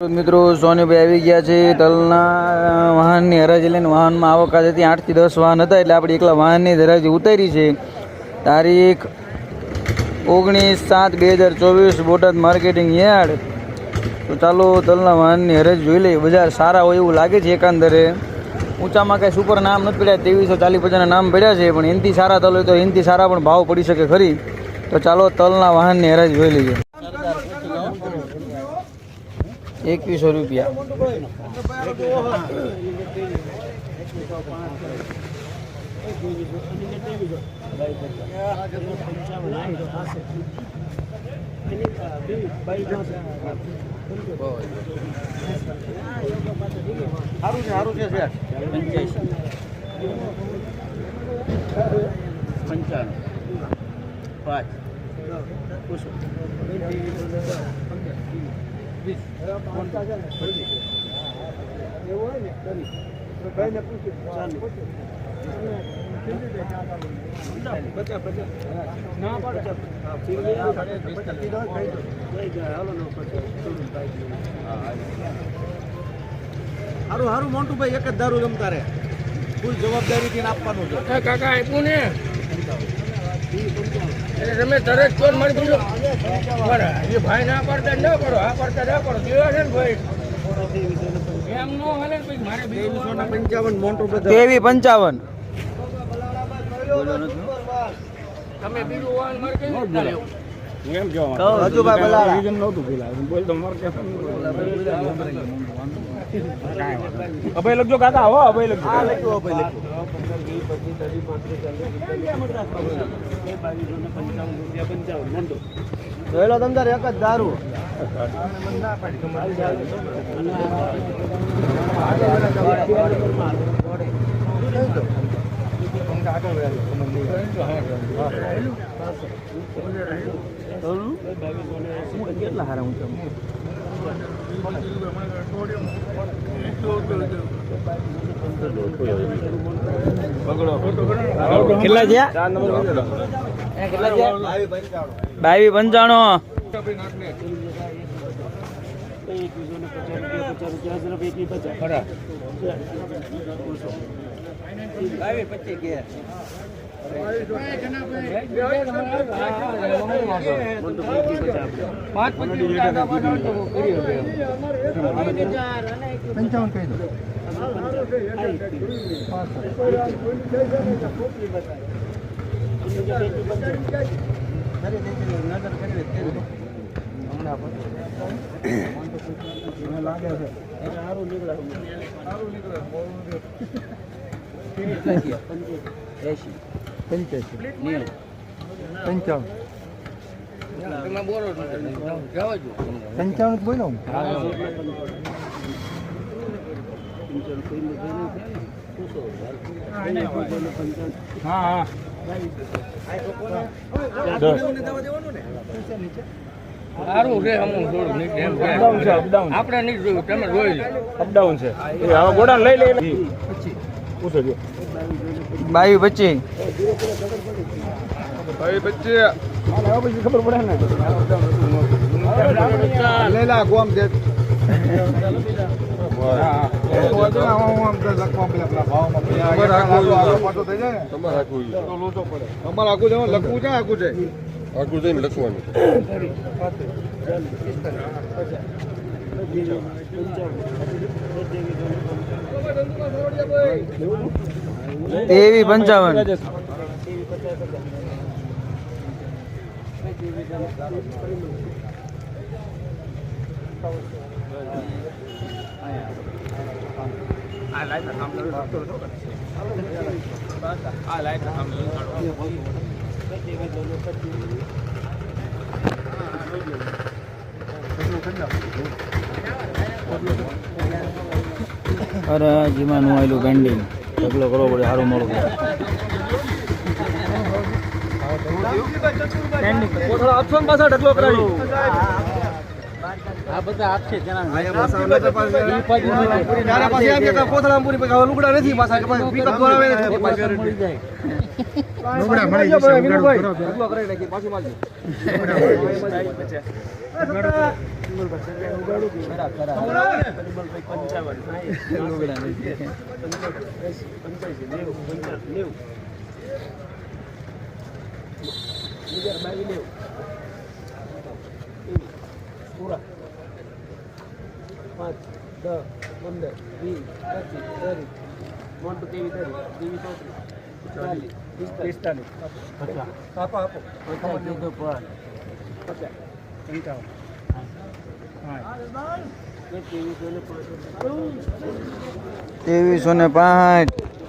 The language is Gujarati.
મિત્રો સોનીભાઈ આવી ગયા છે તલના વાહનની હરાજી લઈને. વાહનમાં આવક હતી 8 થી 10 વાહન હતા, એટલે આપણે એકલા વાહનની હરાજી ઉતારી છે. તારીખ 19/7/2024 બોટાદ માર્કેટિંગ યાર્ડ. તો ચાલો તલના વાહનની હરાજી જોઈ લઈએ. બજાર સારા હોય એવું લાગે છે. એકાંદરે ઊંચામાં કાંઈ સુપર નામ નથી પડ્યા, 2340-50ના નામ પડ્યા છે, પણ એનથી સારા તલ હોય તો એનથી સારા પણ ભાવ પડી શકે ખરી. તો ચાલો તલના વાહનની હરાજી જોઈ લઈએ. 2100 રૂપિયા. સારું છે 85 5 હારું મોન્ટુ ભાઈ એક જ દારૂ જમતા રે, ફૂલ જવાબદારીથી આપવાનું છે. કાકા આપ્યું ને તમે તરત ચોર મળી દીધો. એ ભાઈ ના પડતા ન પડો, આ પડતા ના પડો. કેવા છે ને ભાઈ એમ નો હાલે ને મારે 255 મોન્ટુ બધા 2355. તમે બીજું વાહન મારે કઈ એમ કેવા હજુ ભાઈ બલાડા રીઝન નહોતું પેલા બોલ તો માર કે અભય લખજો કાકા. હો અભય લખજો. હા લખજો અભય લખજો. જોયેલો તમતાર એક જ દારૂ. કેટલા હારા ઊંચા કેટલા છે? 2295. બોલો. સારું રે આપણે નહીં જોયું, તમે જોઈ લો. અપડાઉન છે. હવે ગોડાન લઈ લે. પૂછો જો 2225. ખબર પડે ને. લેલા ગોમ દે. તેવી 55. અરે જીમાનું આવેલું પેન્ડિંગ ઢગલો કરવો પડે. સારું મળું પાછા ઢગલો કરાવી. આ બધા આપશે લુગડા નથી પાછા લુગડા નથી. પૂરા 5 10 15 20 25 30 આપો આપો 2305